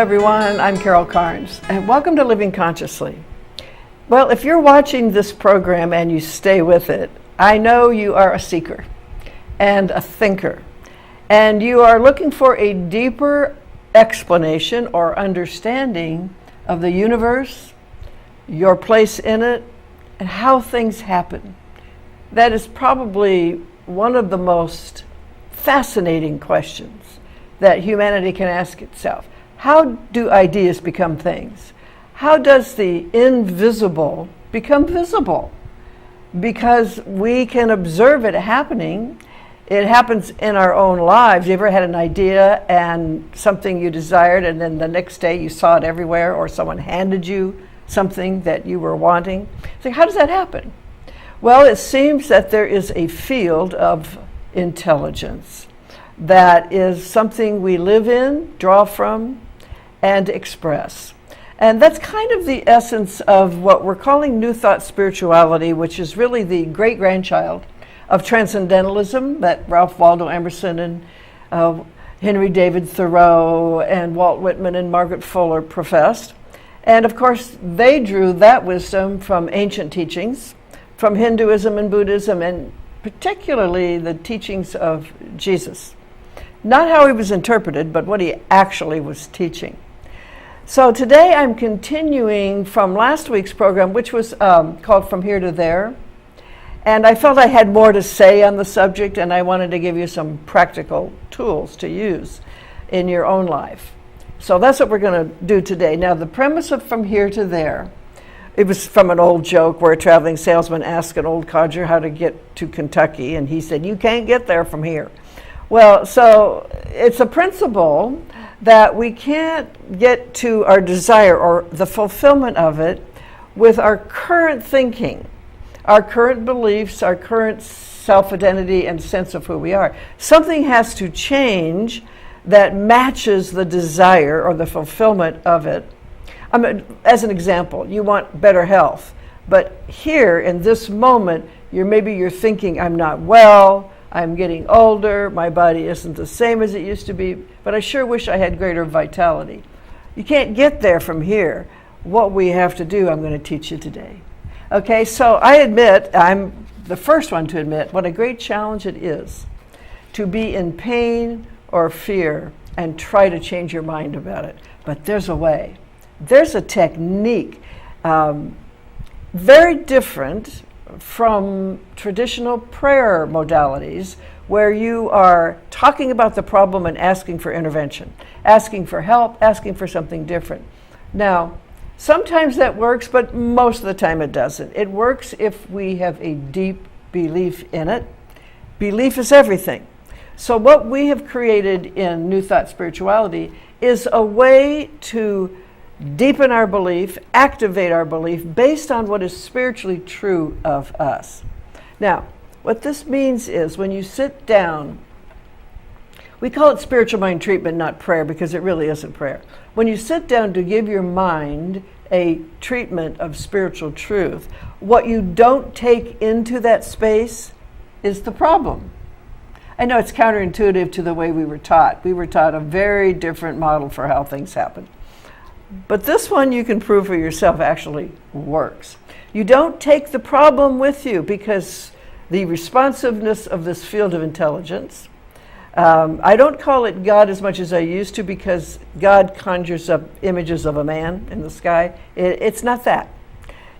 everyone, I'm Carol Carnes, and welcome to Living Consciously. Well, if you're watching this program and you stay with it, I know you are a seeker and a thinker, and you are looking for a deeper explanation or understanding of the universe, your place in it, and how things happen. That is probably one of the most fascinating questions that humanity can ask itself. How do ideas become things? How does the invisible become visible? Because we can observe it happening. It happens in our own lives. You ever had an idea and something you desired, and then the next day you saw it everywhere, or someone handed you something that you were wanting? So how does that happen? Well, it seems that there is a field of intelligence that is something we live in, draw from, and express. And that's kind of the essence of what we're calling New Thought spirituality, which is really the great-grandchild of transcendentalism that Ralph Waldo Emerson and Henry David Thoreau and Walt Whitman and Margaret Fuller professed. And of course, they drew that wisdom from ancient teachings, from Hinduism and Buddhism, and particularly the teachings of Jesus. Not how he was interpreted, but what he actually was teaching. So today I'm continuing from last week's program, which was called From Here to There. And I felt I had more to say on the subject, and I wanted to give you some practical tools to use in your own life. So that's what we're going to do today. Now, the premise of From Here to There, it was from an old joke where a traveling salesman asked an old codger how to get to Kentucky, and he said, "You can't get there from here." Well, so it's a principle that we can't get to our desire or the fulfillment of it with our current thinking, our current beliefs, our current self-identity and sense of who we are. Something has to change that matches the desire or the fulfillment of it. As an example, you want better health, but here in this moment, you're thinking, I'm not well, I'm getting older, my body isn't the same as it used to be, but I sure wish I had greater vitality. You can't get there from here. What we have to do, I'm going to teach you today. Okay, so I admit, I'm the first one to admit what a great challenge it is to be in pain or fear and try to change your mind about it. But there's a way. There's a technique, very different from traditional prayer modalities where you are talking about the problem and asking for intervention, asking for help, asking for something different. Now, sometimes that works, but most of the time it doesn't. It works if we have a deep belief in it. Belief is everything. So what we have created in New Thought spirituality is a way to deepen our belief, activate our belief based on what is spiritually true of us. Now, what this means is when you sit down, we call it spiritual mind treatment, not prayer, because it really isn't prayer. When you sit down to give your mind a treatment of spiritual truth, what you don't take into that space is the problem. I know it's counterintuitive to the way we were taught. We were taught a very different model for how things happen. But this one you can prove for yourself actually works. You don't take the problem with you because the responsiveness of this field of intelligence, I don't call it God as much as I used to because God conjures up images of a man in the sky. It's not that.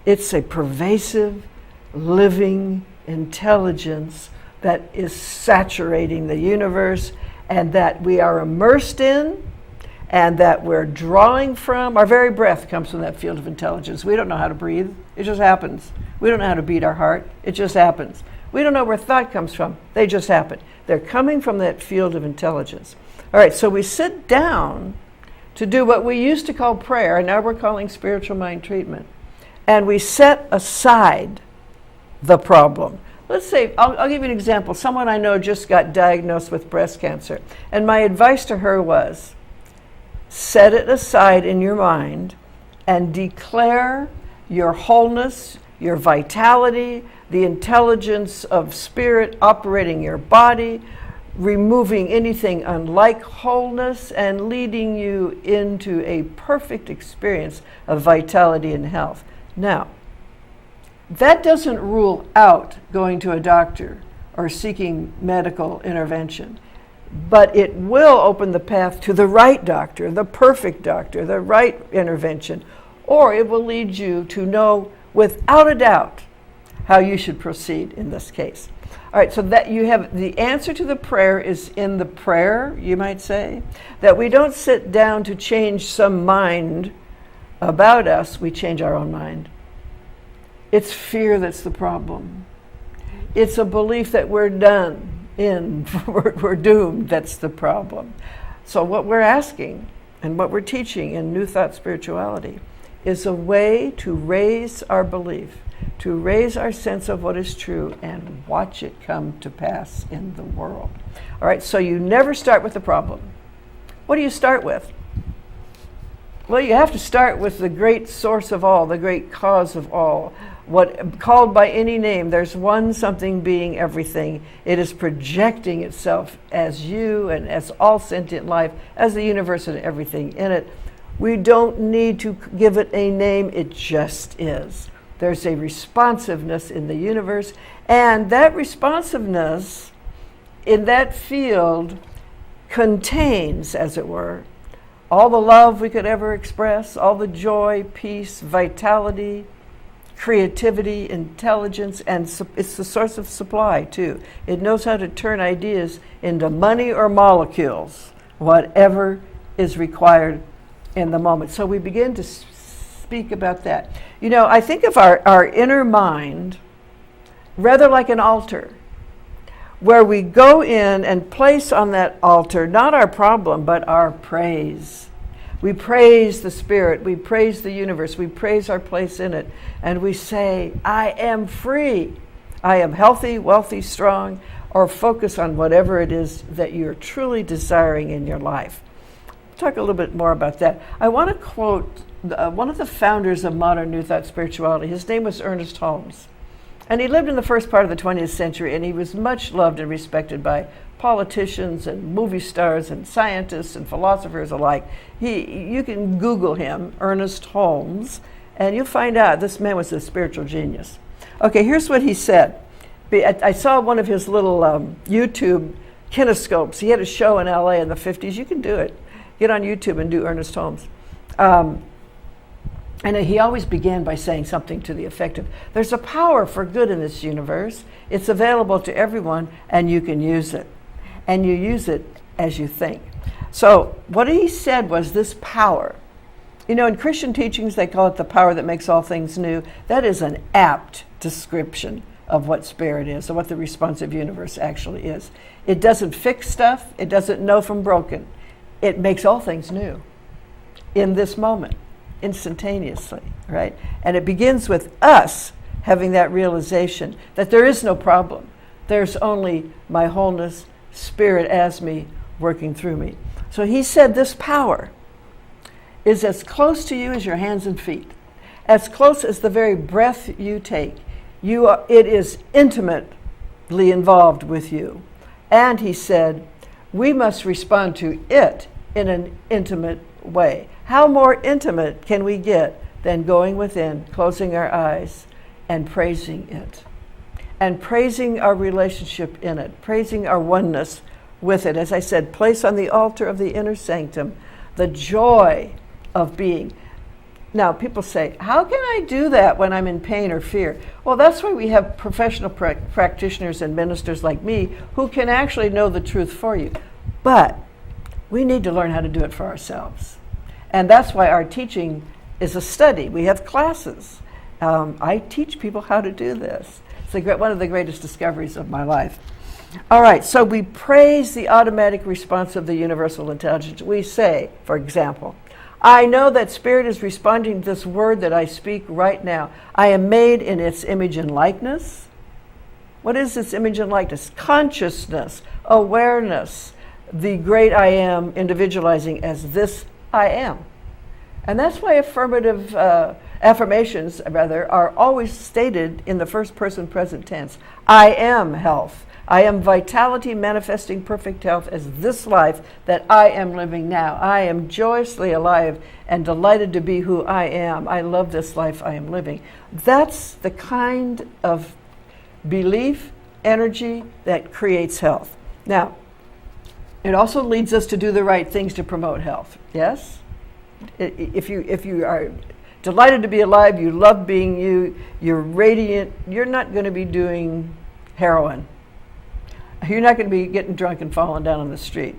It's a pervasive, living intelligence that is saturating the universe and that we are immersed in and that we're drawing from. Our very breath comes from that field of intelligence. We don't know how to breathe. It just happens. We don't know how to beat our heart. It just happens. We don't know where thought comes from. They just happen. They're coming from that field of intelligence. All right, so we sit down to do what we used to call prayer, and now we're calling spiritual mind treatment. And we set aside the problem. Let's say, I'll give you an example. Someone I know just got diagnosed with breast cancer. And my advice to her was, set it aside in your mind and declare your wholeness, your vitality, the intelligence of spirit operating your body, removing anything unlike wholeness and leading you into a perfect experience of vitality and health. Now, that doesn't rule out going to a doctor or seeking medical intervention, but it will open the path to the right doctor, the perfect doctor, the right intervention, or it will lead you to know without a doubt how you should proceed in this case. All right, so that you have the answer to the prayer is in the prayer, you might say, that we don't sit down to change some mind about us, we change our own mind. It's fear that's the problem. It's a belief that we're done in, we're doomed, that's the problem. So what we're asking and what we're teaching in New Thought Spirituality is a way to raise our belief, to raise our sense of what is true and watch it come to pass in the world. All right, so you never start with the problem. What do you start with? Well, you have to start with the great source of all, the great cause of all. What called by any name, there's one something being everything. It is projecting itself as you and as all sentient life, as the universe and everything in it. We don't need to give it a name, it just is. There's a responsiveness in the universe, and that responsiveness in that field contains, as it were, all the love we could ever express, all the joy, peace, vitality, creativity, intelligence, and it's the source of supply, too. It knows how to turn ideas into money or molecules, whatever is required in the moment. So we begin to speak about that. You know, I think of our inner mind rather like an altar, where we go in and place on that altar not our problem, but our praise. We praise the Spirit, we praise the universe, we praise our place in it, and we say, I am free, I am healthy, wealthy, strong, or focus on whatever it is that you're truly desiring in your life. Talk a little bit more about that. I want to quote one of the founders of modern New Thought Spirituality. His name was Ernest Holmes. And he lived in the first part of the 20th century, and he was much loved and respected by politicians and movie stars and scientists and philosophers alike. You can Google him, Ernest Holmes, and you'll find out this man was a spiritual genius. Okay, here's what he said. I saw one of his little YouTube kinescopes. He had a show in LA in the 50s. You can do it. Get on YouTube and do Ernest Holmes. And he always began by saying something to the effect of, there's a power for good in this universe. It's available to everyone, and you can use it. And you use it as you think. So what he said was this power. You know, in Christian teachings, they call it the power that makes all things new. That is an apt description of what spirit is, or what the responsive universe actually is. It doesn't fix stuff. It doesn't know from broken. It makes all things new in this moment, instantaneously, right? And it begins with us having that realization that there is no problem. There's only my wholeness, spirit as me, working through me. So he said this power is as close to you as your hands and feet, as close as the very breath you take. It is intimately involved with you. And he said, we must respond to it in an intimate way. How more intimate can we get than going within, closing our eyes, and praising it? And praising our relationship in it, praising our oneness with it. As I said, place on the altar of the inner sanctum the joy of being. Now, people say, how can I do that when I'm in pain or fear? Well, that's why we have professional practitioners and ministers like me who can actually know the truth for you. But we need to learn how to do it for ourselves. And that's why our teaching is a study. We have classes. I teach people how to do this. It's one of the greatest discoveries of my life. All right, so we praise the automatic response of the universal intelligence. We say, for example, I know that Spirit is responding to this word that I speak right now. I am made in its image and likeness. What is its image and likeness? Consciousness, awareness, the great I am individualizing as this I am. And that's why affirmations are always stated in the first person present tense. I am health. I am vitality manifesting perfect health as this life that I am living now. I am joyously alive and delighted to be who I am. I love this life I am living. That's the kind of belief, energy that creates health. Now, it also leads us to do the right things to promote health. Yes? If you are delighted to be alive, you love being you, you're radiant, you're not going to be doing heroin. You're not going to be getting drunk and falling down on the street.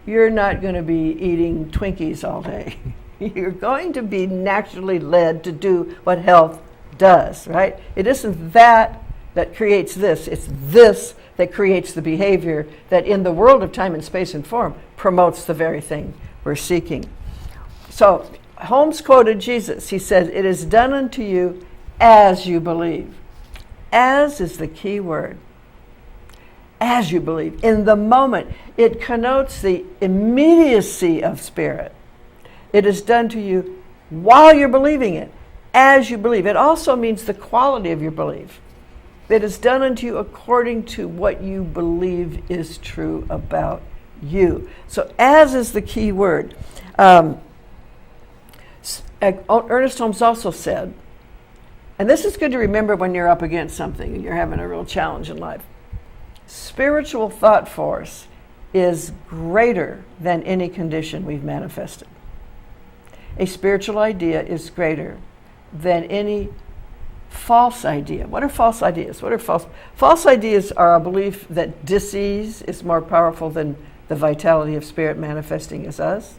You're not going to be eating Twinkies all day. You're going to be naturally led to do what health does, right? It isn't that creates this. It's this that creates the behavior that in the world of time and space and form promotes the very thing we're seeking. So Holmes quoted Jesus. He says, "It is done unto you as you believe." As is the key word. As you believe. In the moment. It connotes the immediacy of spirit. It is done to you while you're believing it. As you believe. It also means the quality of your belief. It is done unto you according to what you believe is true about you. So as is the key word. Ernest Holmes also said, and this is good to remember when you're up against something and you're having a real challenge in life, spiritual thought force is greater than any condition we've manifested. A spiritual idea is greater than any false idea. What are false ideas? False ideas are a belief that disease is more powerful than the vitality of spirit manifesting as us.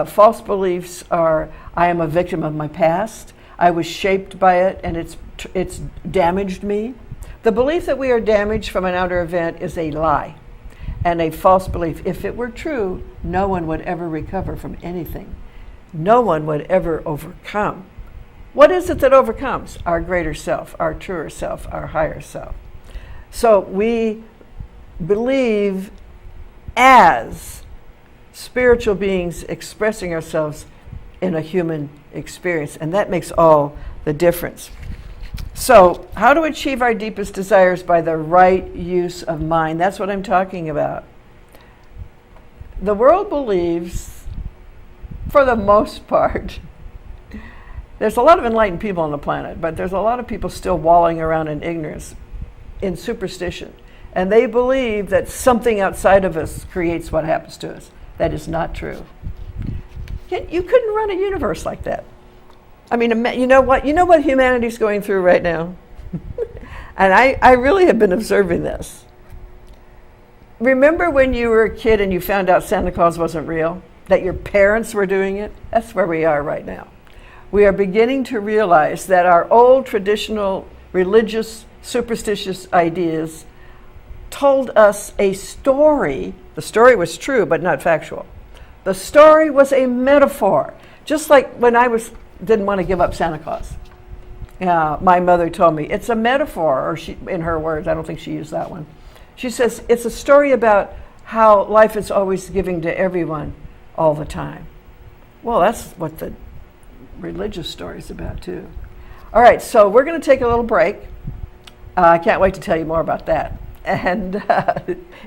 False beliefs are, I am a victim of my past. I was shaped by it and it's damaged me. The belief that we are damaged from an outer event is a lie and a false belief. If it were true, no one would ever recover from anything. No one would ever overcome. What is it that overcomes? Our greater self, our truer self, our higher self. So we believe as spiritual beings expressing ourselves in a human experience, and that makes all the difference. So, how to achieve our deepest desires by the right use of mind? That's what I'm talking about. The world believes, for the most part, there's a lot of enlightened people on the planet, but there's a lot of people still wallowing around in ignorance, in superstition. And they believe that something outside of us creates what happens to us. That is not true. You couldn't run a universe like that. I mean, you know what humanity's going through right now? And I really have been observing this. Remember when you were a kid and you found out Santa Claus wasn't real? That your parents were doing it? That's where we are right now. We are beginning to realize that our old traditional religious superstitious ideas told us a story. The story was true, but not factual. The story was a metaphor. Just like when I didn't want to give up Santa Claus. My mother told me, it's a metaphor, or in her words, I don't think she used that one. She says, it's a story about how life is always giving to everyone all the time. Well, that's what the religious story is about too. All right, so we're going to take a little break. I can't wait to tell you more about that. And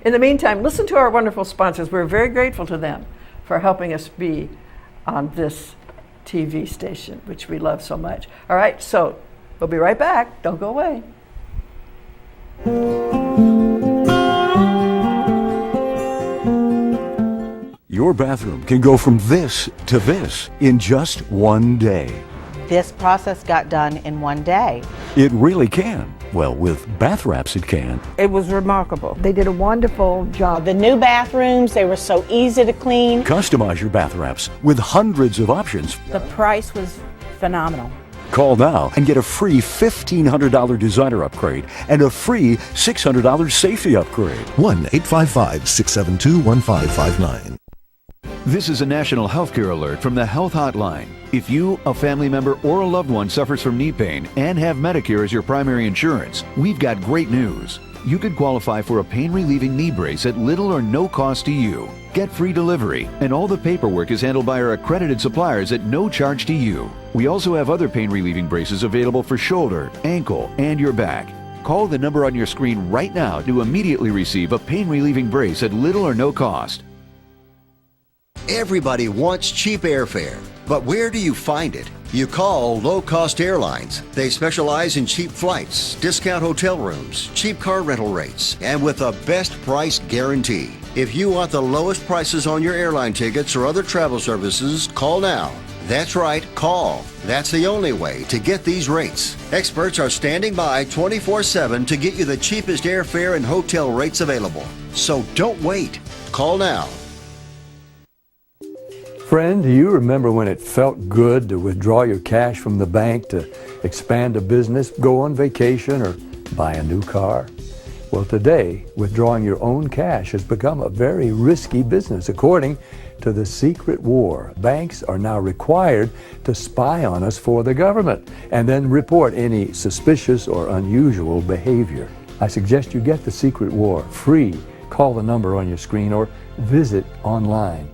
in the meantime, listen to our wonderful sponsors. We're very grateful to them for helping us be on this TV station, which we love so much. All right, so we'll be right back. Don't go away. Your bathroom can go from this to this in just one day. This process got done in one day. It really can. Well, with bath wraps, it can. It was remarkable. They did a wonderful job. The new bathrooms, they were so easy to clean. Customize your bath wraps with hundreds of options. The price was phenomenal. Call now and get a free $1,500 designer upgrade and a free $600 safety upgrade. 1-855-672-1559. This is a national healthcare alert from the Health Hotline. If you, a family member, or a loved one suffers from knee pain and have Medicare as your primary insurance, we've got great news. You could qualify for a pain-relieving knee brace at little or no cost to you. Get free delivery, and all the paperwork is handled by our accredited suppliers at no charge to you. We also have other pain-relieving braces available for shoulder, ankle, and your back. Call the number on your screen right now to immediately receive a pain-relieving brace at little or no cost. Everybody wants cheap airfare, but where do you find it? You call Low Cost Airlines. They specialize in cheap flights, discount hotel rooms, cheap car rental rates, and with a best price guarantee. If you want the lowest prices on your airline tickets or other travel services, call now. That's right, call. That's the only way to get these rates. Experts are standing by 24/7 to get you the cheapest airfare and hotel rates available. So don't wait. Call now. Friend, do you remember when it felt good to withdraw your cash from the bank to expand a business, go on vacation, or buy a new car? Well, today, withdrawing your own cash has become a very risky business. According to the secret war, banks are now required to spy on us for the government and then report any suspicious or unusual behavior. I suggest you get the secret war free. Call the number on your screen or visit online.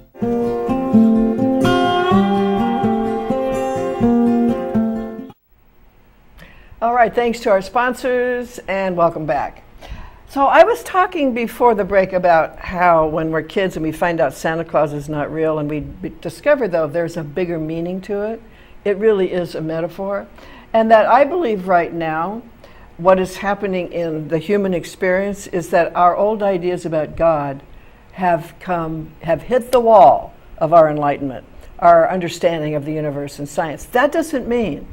All right, thanks to our sponsors, and welcome back. So I was talking before the break about how when we're kids and we find out Santa Claus is not real, and we discover, though, there's a bigger meaning to it. It really is a metaphor. And that I believe right now, what is happening in the human experience is that our old ideas about God have hit the wall of our enlightenment, our understanding of the universe and science. That doesn't mean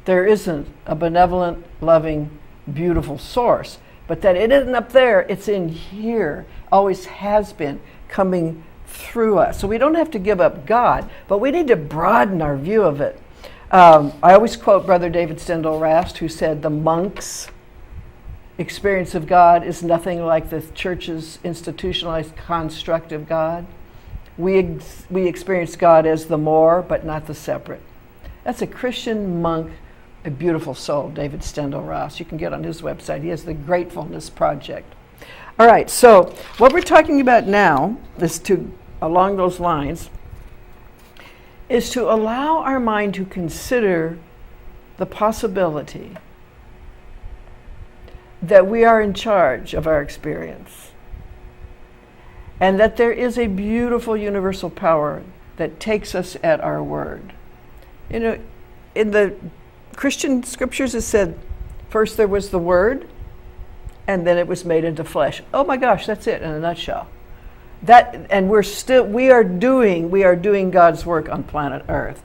there isn't a benevolent, loving, beautiful source, but that it isn't up there, it's in here, always has been, coming through us. So we don't have to give up God, but we need to broaden our view of it. I always quote Brother David Stendhal Rast, who said the monk's experience of God is nothing like the church's institutionalized construct of God. We experience God as the more, but not the separate. That's a Christian monk, a beautiful soul, David Stendhal Rast. You can get on his website. He has the Gratefulness Project. All right, so what we're talking about now is along those lines, is to allow our mind to consider the possibility that we are in charge of our experience and that there is a beautiful universal power that takes us at our word. You know, in the Christian scriptures it said, first there was the Word, and then it was made into flesh. Oh my gosh, that's it in a nutshell. And we are doing God's work on planet Earth.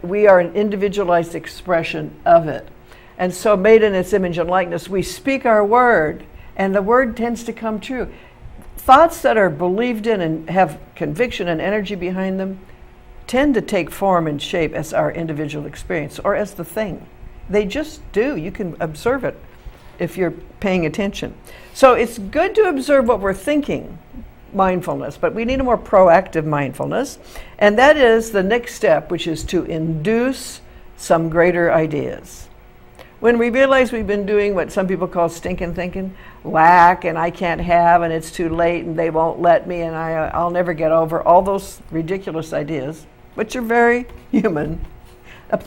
We are an individualized expression of it. And so made in its image and likeness, we speak our word, and the word tends to come true. Thoughts that are believed in and have conviction and energy behind them tend to take form and shape as our individual experience or as the thing. They just do. You can observe it if you're paying attention. So it's good to observe what we're thinking, mindfulness, but we need a more proactive mindfulness, and that is the next step, which is to induce some greater ideas. When we realize we've been doing what some people call stinking thinking, lack, and I can't have, and it's too late, and they won't let me, and I'll never get over, all those ridiculous ideas, which are very human,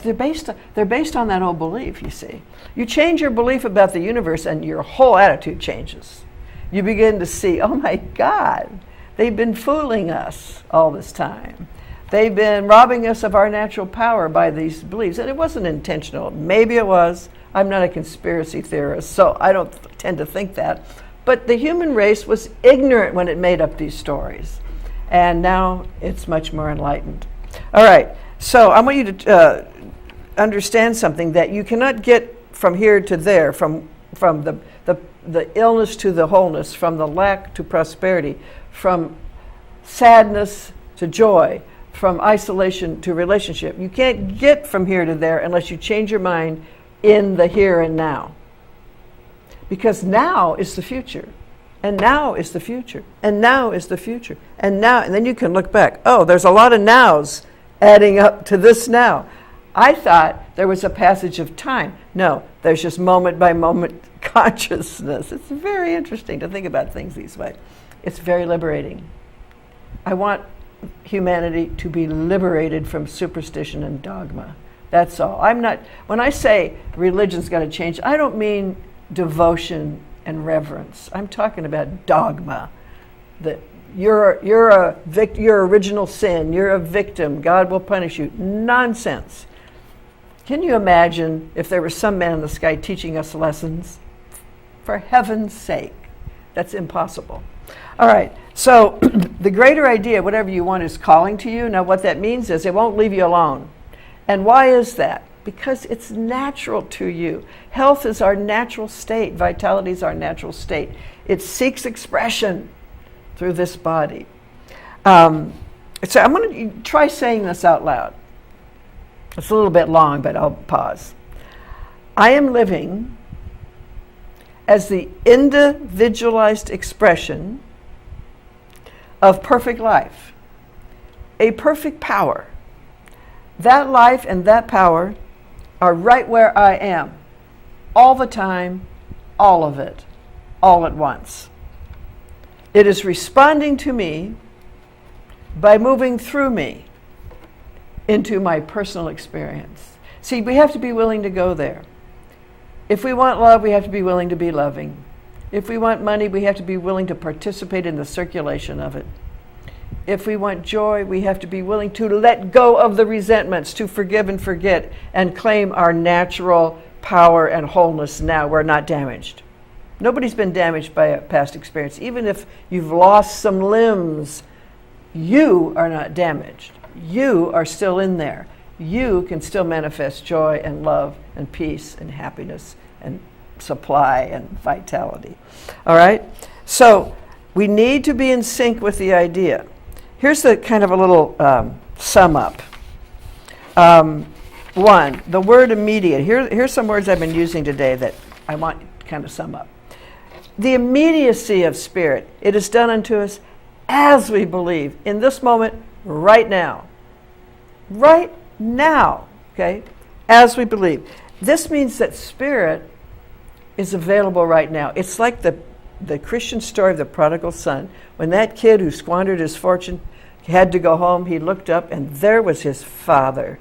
they're based on that old belief, you see. You change your belief about the universe, and your whole attitude changes. You begin to see, oh my God, they've been fooling us all this time. They've been robbing us of our natural power by these beliefs, and it wasn't intentional. Maybe it was. I'm not a conspiracy theorist, so I don't tend to think that. But the human race was ignorant when it made up these stories, and now it's much more enlightened. All right, so I want you to understand something, that you cannot get from here to there, from the illness to the wholeness, from the lack to prosperity, from sadness to joy, from isolation to relationship. You can't get from here to there unless you change your mind in the here and now. Because now is the future. And now is the future. And now is the future. And now, and then you can look back. Oh, there's a lot of nows adding up to this now. I thought there was a passage of time. No, there's just moment by moment consciousness. It's very interesting to think about things this way. It's very liberating. I want humanity to be liberated from superstition and dogma. That's all. When I say religion's got to change, I don't mean devotion and reverence. I'm talking about dogma, that you're your original sin, you're a victim, God will punish you. Nonsense. Can you imagine if there was some man in the sky teaching us lessons? For heaven's sake, that's impossible. All right, so the greater idea, whatever you want, is calling to you. Now what that means is it won't leave you alone. And why is that? Because it's natural to you. Health is our natural state. Vitality is our natural state. It seeks expression through this body. So I'm going to try saying this out loud. It's a little bit long, but I'll pause. I am living as the individualized expression of perfect life, a perfect power. That life and that power are right where I am, all the time, all of it, all at once. It is responding to me by moving through me into my personal experience. See, we have to be willing to go there. If we want love, we have to be willing to be loving. If we want money, we have to be willing to participate in the circulation of it. If we want joy, we have to be willing to let go of the resentments, to forgive and forget, and claim our natural power and wholeness now. We're not damaged. Nobody's been damaged by a past experience. Even if you've lost some limbs, you are not damaged. You are still in there. You can still manifest joy and love and peace and happiness and supply and vitality. All right? So we need to be in sync with the idea. Here's the kind of a little sum up. One, the word immediate. Here's some words I've been using today that I want to kind of sum up. The immediacy of spirit. It is done unto us as we believe, in this moment, right now. Right now, okay? As we believe. This means that spirit is available right now. It's like the Christian story of the prodigal son. When that kid who squandered his fortune had to go home, he looked up and there was his father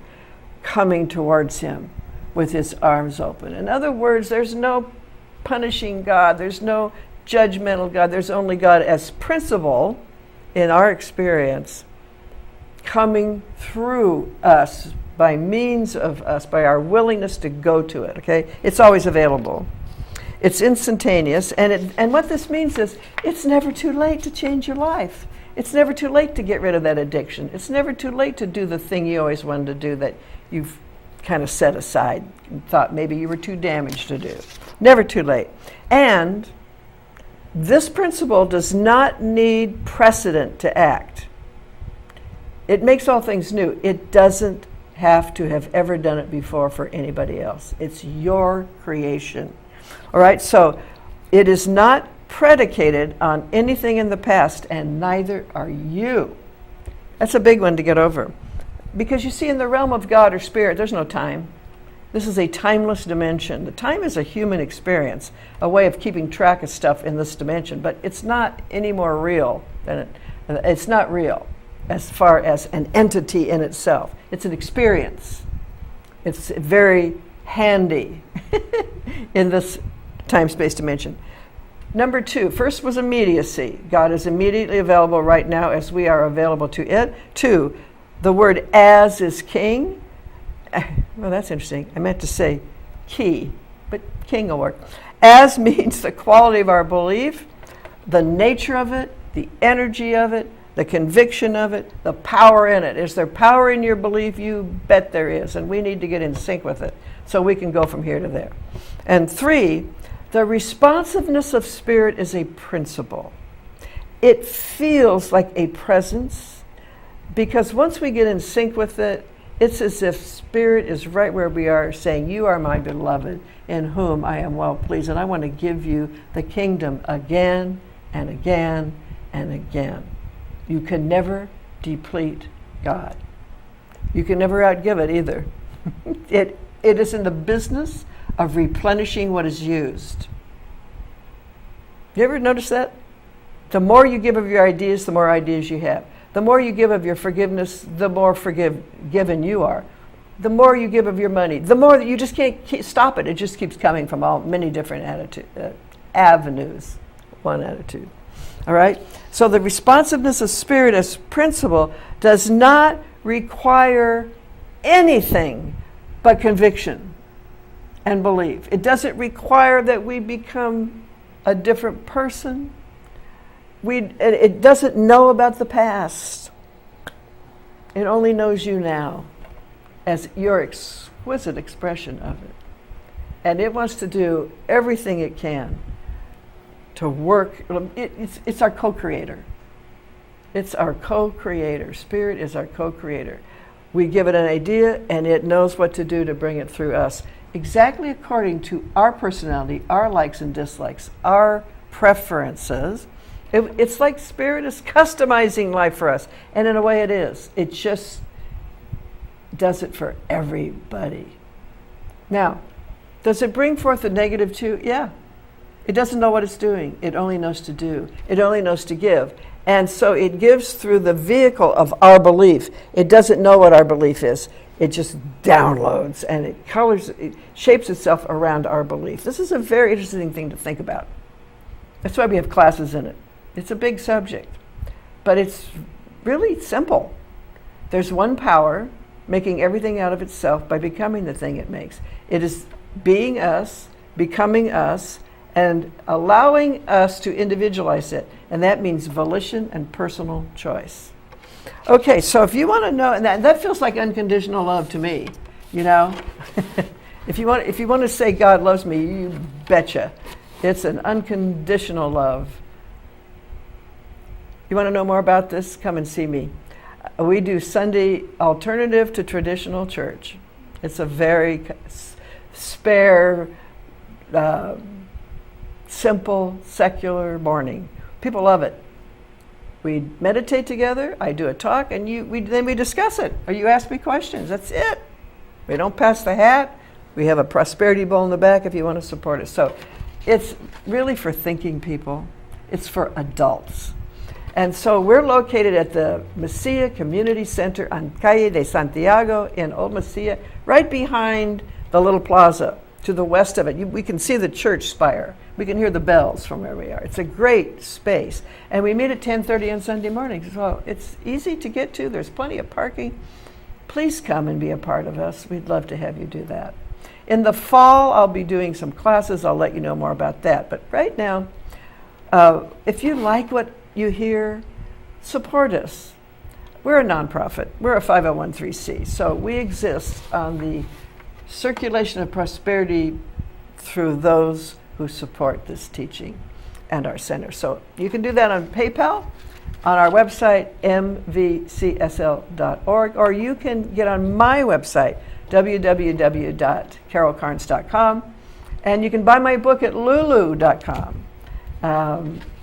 coming towards him with his arms open. In other words, there's no punishing God. There's no judgmental God. There's only God as principle in our experience coming through us by means of us, by our willingness to go to it, okay? It's always available. It's instantaneous, and what this means is it's never too late to change your life. It's never too late to get rid of that addiction. It's never too late to do the thing you always wanted to do that you've kind of set aside and thought maybe you were too damaged to do. Never too late. And this principle does not need precedent to act. It makes all things new. It doesn't have to have ever done it before for anybody else. It's your creation. All right, so it is not predicated on anything in the past, and neither are you. That's a big one to get over. Because you see, in the realm of God or spirit, there's no time. This is a timeless dimension. The time is a human experience, a way of keeping track of stuff in this dimension, but it's not any more real than it's not real as far as an entity in itself. It's an experience. It's very handy in this time-space dimension. Number two, first was immediacy. God is immediately available right now as we are available to it. Two, the word as is king. Well, that's interesting. I meant to say key, but king will work. As means the quality of our belief, the nature of it, the energy of it, the conviction of it, the power in it. Is there power in your belief? You bet there is, and we need to get in sync with it so we can go from here to there. And three, the responsiveness of spirit is a principle. It feels like a presence because once we get in sync with it, it's as if spirit is right where we are saying, you are my beloved in whom I am well pleased, and I want to give you the kingdom again and again and again. You can never deplete God. You can never outgive it either. It is in the business of replenishing what is used. You ever notice that? The more you give of your ideas, the more ideas you have. The more you give of your forgiveness, the more forgiven you are. the more you give of your money, the more that you just can't stop it. It just keeps coming from many different avenues. One attitude. All right? So the responsiveness of spirit as principle does not require anything but conviction and belief. It doesn't require that we become a different person. It doesn't know about the past. It only knows you now as your exquisite expression of it. And it wants to do everything it can to work. It's our co-creator. It's our co-creator. Spirit is our co-creator. We give it an idea, and it knows what to do to bring it through us, exactly according to our personality, our likes and dislikes, our preferences. It's like Spirit is customizing life for us, and in a way it is. It just does it for everybody. Now, does it bring forth a negative too? Yeah. It doesn't know what it's doing. It only knows to do. It only knows to give. And so it gives through the vehicle of our belief. It doesn't know what our belief is. It just downloads and it shapes itself around our belief. This is a very interesting thing to think about. That's why we have classes in it. It's a big subject, but it's really simple. There's one power making everything out of itself by becoming the thing it makes. It is being us, becoming us, and allowing us to individualize it. And that means volition and personal choice. Okay, so if you want to know, and that feels like unconditional love to me, you know? If you want to say God loves me, you betcha. It's an unconditional love. You want to know more about this? Come and see me. We do Sunday alternative to traditional church. It's a very spare, simple, secular morning. People love it. We meditate together, I do a talk, and then we discuss it, or you ask me questions. That's it. We don't pass the hat. We have a prosperity bowl in the back if you want to support us. So it's really for thinking people. It's for adults. And so we're located at the Mesilla Community Center on Calle de Santiago in Old Mesilla, right behind the little plaza to the west of it. We can see the church spire. We can hear the bells from where we are. It's a great space. And we meet at 10:30 on Sunday mornings. So it's easy to get to. There's plenty of parking. Please come and be a part of us. We'd love to have you do that. In the fall, I'll be doing some classes. I'll let you know more about that. But right now, if you like what you hear, support us. We're a nonprofit. We're a 501(c)(3). So we exist on the circulation of prosperity through those who support this teaching and our center. So you can do that on PayPal, on our website, mvcsl.org, or you can get on my website, www.carolcarnes.com, and you can buy my book at lulu.com.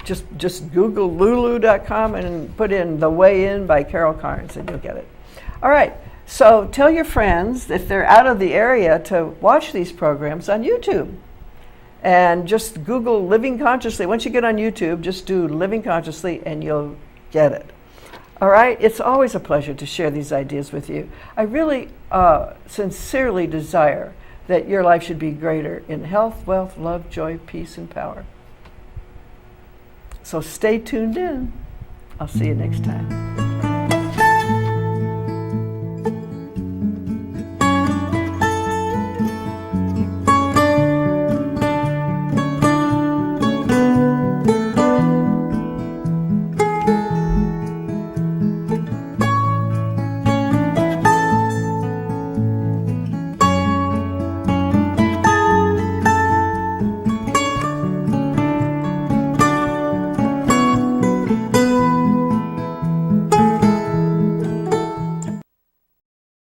Just Google lulu.com and put in The Way In by Carol Carnes and you'll get it. All right, so tell your friends if they're out of the area to watch these programs on YouTube. And just Google Living Consciously. Once you get on YouTube, just do Living Consciously and you'll get it. All right, it's always a pleasure to share these ideas with you. I really sincerely desire that your life should be greater in health, wealth, love, joy, peace, and power. So stay tuned in. I'll see you next time.